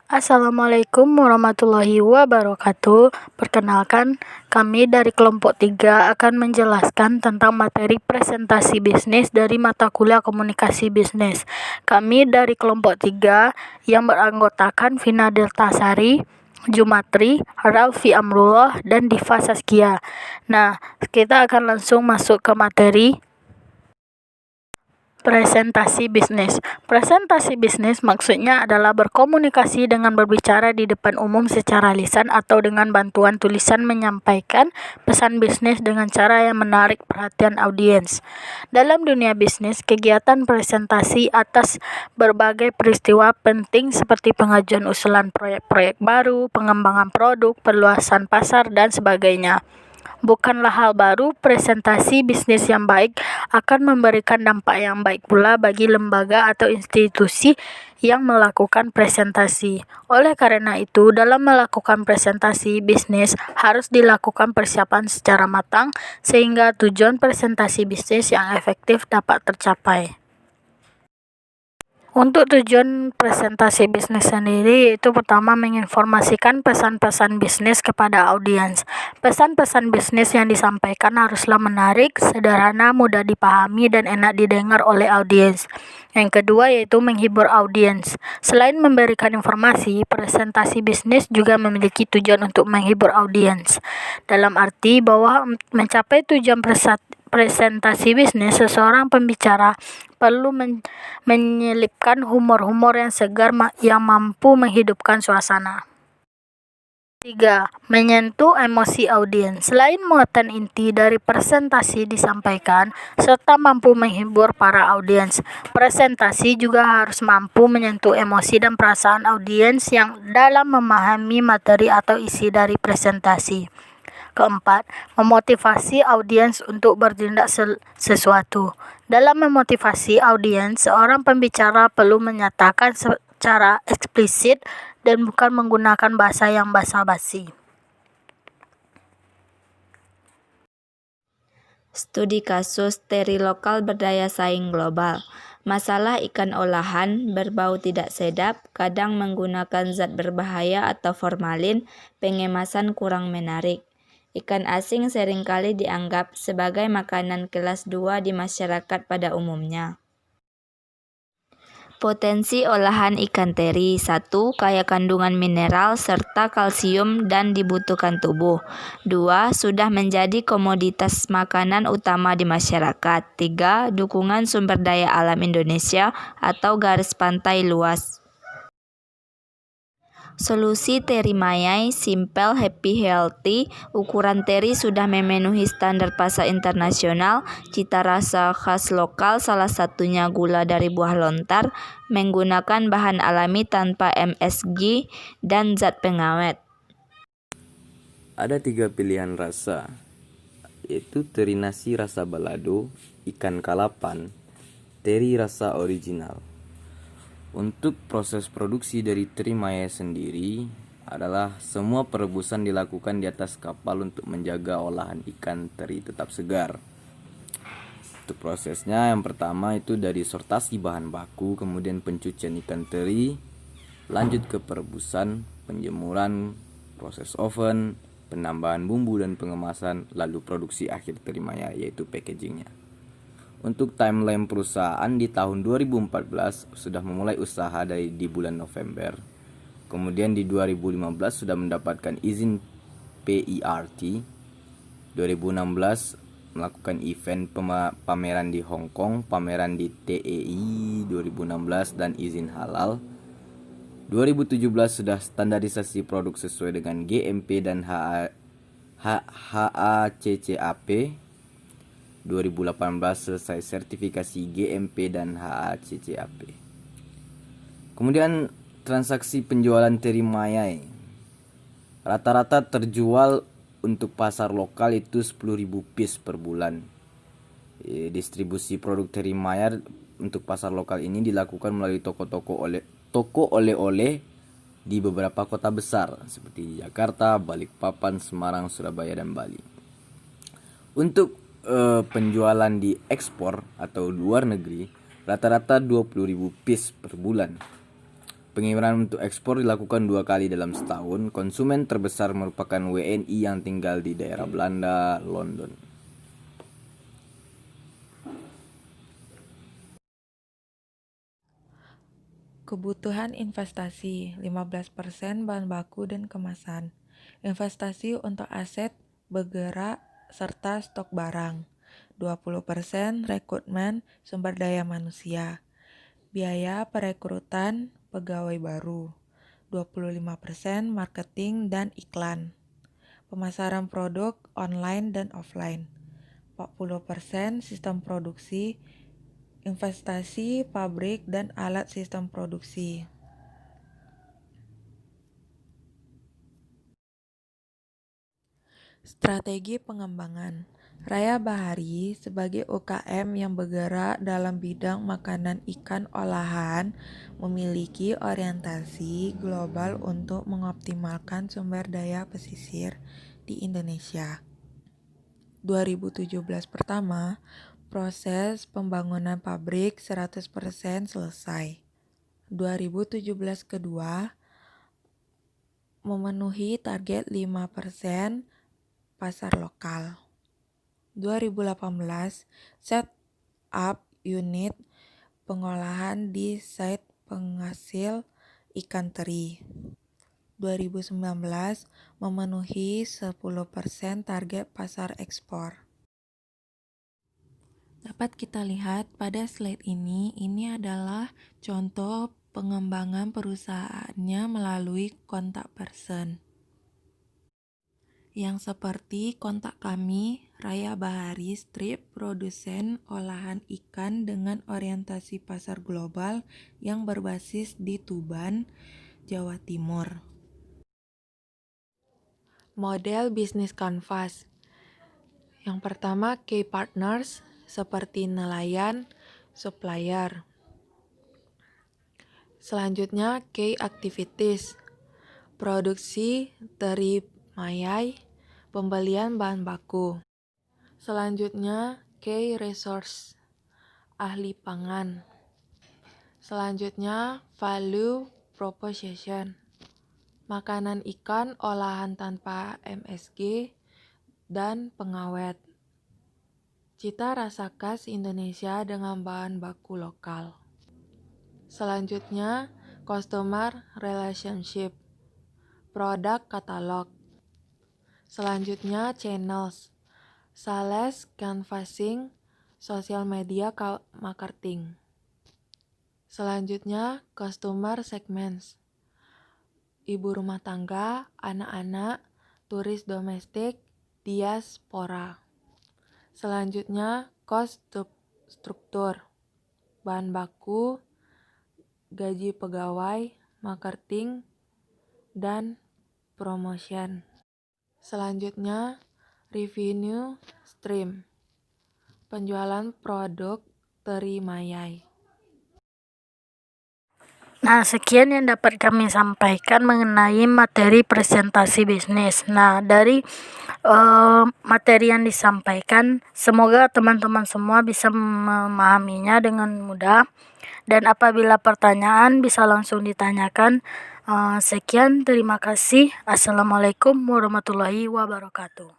Assalamualaikum warahmatullahi wabarakatuh. Perkenalkan, kami dari kelompok 3 akan menjelaskan tentang materi presentasi bisnis dari mata kuliah komunikasi bisnis. Kami dari kelompok 3 yang beranggotakan Vina Deltasari, Jumatri, Ralfi Amrullah, dan Diva Saskia. Nah, kita akan langsung masuk ke materi presentasi bisnis. Presentasi bisnis maksudnya adalah berkomunikasi dengan berbicara di depan umum secara lisan atau dengan bantuan tulisan menyampaikan pesan bisnis dengan cara yang menarik perhatian audiens. Dalam dunia bisnis, kegiatan presentasi atas berbagai peristiwa penting seperti pengajuan usulan proyek-proyek baru, pengembangan produk, perluasan pasar, dan sebagainya. Bukanlah hal baru, presentasi bisnis yang baik akan memberikan dampak yang baik pula bagi lembaga atau institusi yang melakukan presentasi. Oleh karena itu, dalam melakukan presentasi bisnis harus dilakukan persiapan secara matang sehingga tujuan presentasi bisnis yang efektif dapat tercapai. Untuk tujuan presentasi bisnis sendiri, yaitu pertama menginformasikan pesan-pesan bisnis kepada audiens. Pesan-pesan bisnis yang disampaikan haruslah menarik, sederhana, mudah dipahami, dan enak didengar oleh audiens. Yang kedua yaitu menghibur audiens. Selain memberikan informasi, presentasi bisnis juga memiliki tujuan untuk menghibur audiens. Dalam arti bahwa mencapai tujuan presentasi bisnis, seseorang pembicara perlu menyelipkan humor-humor yang segar yang mampu menghidupkan suasana. 3. Menyentuh emosi audiens. Selain muatan inti dari presentasi disampaikan serta mampu menghibur para audiens, presentasi juga harus mampu menyentuh emosi dan perasaan audiens yang dalam memahami materi atau isi dari presentasi. Keempat, memotivasi audiens untuk bertindak sesuatu. Dalam memotivasi audiens, seorang pembicara perlu menyatakan secara eksplisit dan bukan menggunakan bahasa yang basa-basi. Studi kasus teri lokal berdaya saing global. Masalah ikan olahan berbau tidak sedap, kadang menggunakan zat berbahaya atau formalin, pengemasan kurang menarik. Ikan asing seringkali dianggap sebagai makanan kelas 2 di masyarakat pada umumnya. Potensi olahan ikan teri. 1. Kaya kandungan mineral serta kalsium dan dibutuhkan tubuh. 2. Sudah menjadi komoditas makanan utama di masyarakat. 3. Dukungan sumber daya alam Indonesia atau garis pantai luas. Solusi teri mayai, simple, happy, healthy. Ukuran teri sudah memenuhi standar pasar internasional. Cita rasa khas lokal, salah satunya gula dari buah lontar, menggunakan bahan alami tanpa MSG dan zat pengawet. Ada 3 pilihan rasa, yaitu teri nasi rasa balado, ikan kalapan, teri rasa original. Untuk proses produksi dari teri mayai sendiri adalah semua perebusan dilakukan di atas kapal untuk menjaga olahan ikan teri tetap segar. Untuk prosesnya yang pertama itu dari sortasi bahan baku, kemudian pencucian ikan teri, lanjut ke perebusan, penjemuran, proses oven, penambahan bumbu dan pengemasan, lalu produksi akhir teri mayai yaitu packagingnya. Untuk timeline perusahaan di tahun 2014 sudah memulai usaha di bulan November. Kemudian di 2015 sudah mendapatkan izin PERT. 2016 melakukan event pameran di Hong Kong, pameran di TEI 2016 dan izin halal. 2017 sudah standarisasi produk sesuai dengan GMP dan HACCP. 2018 selesai sertifikasi GMP dan HACCP. Kemudian transaksi penjualan teri mayai. Rata-rata terjual untuk pasar lokal itu 10.000 piece per bulan. Distribusi produk teri mayai untuk pasar lokal ini dilakukan melalui toko oleh-oleh di beberapa kota besar seperti Jakarta, Balikpapan, Semarang, Surabaya, dan Bali. Untuk penjualan di ekspor atau luar negeri rata-rata 20.000 piece per bulan. Pengiriman untuk ekspor dilakukan 2 kali dalam setahun. Konsumen terbesar merupakan WNI yang tinggal di daerah Belanda, London. Kebutuhan investasi 15% bahan baku dan kemasan. Investasi untuk aset bergerak serta stok barang. 20% rekrutmen sumber daya manusia. Biaya perekrutan pegawai baru. 25% marketing dan iklan. Pemasaran produk online dan offline. 40% sistem produksi, investasi pabrik dan alat sistem produksi. Strategi pengembangan. Raya Bahari sebagai UKM yang bergerak dalam bidang makanan ikan olahan memiliki orientasi global untuk mengoptimalkan sumber daya pesisir di Indonesia. 2017 pertama, proses pembangunan pabrik 100% selesai. 2017 kedua, memenuhi target 5% pasar lokal. 2018, set up unit pengolahan di site penghasil ikan teri. 2019, memenuhi 10% target pasar ekspor. Dapat kita lihat pada slide ini adalah contoh pengembangan perusahaannya melalui kontak person. Yang seperti kontak kami, Raya Bahari Strip, produsen olahan ikan dengan orientasi pasar global yang berbasis di Tuban, Jawa Timur. Model bisnis kanvas. Yang pertama, key partners seperti nelayan, supplier. Selanjutnya, key activities, produksi teri mayai, pembelian bahan baku. Selanjutnya, key resource, ahli pangan. Selanjutnya, value proposition, makanan ikan olahan tanpa MSG dan pengawet. Cita rasa khas Indonesia dengan bahan baku lokal. Selanjutnya, customer relationship, produk katalog. Selanjutnya, channels, sales, canvassing, social media marketing. Selanjutnya, customer segments, ibu rumah tangga, anak-anak, turis domestik, diaspora. Selanjutnya, cost struktur, bahan baku, gaji pegawai, marketing, dan promotion. Selanjutnya, revenue stream, penjualan produk teri mayai. Nah, sekian yang dapat kami sampaikan mengenai materi presentasi bisnis. Nah, dari materi yang disampaikan, semoga teman-teman semua bisa memahaminya dengan mudah. Dan apabila pertanyaan bisa langsung ditanyakan. Sekian, terima kasih. Assalamualaikum warahmatullahi wabarakatuh.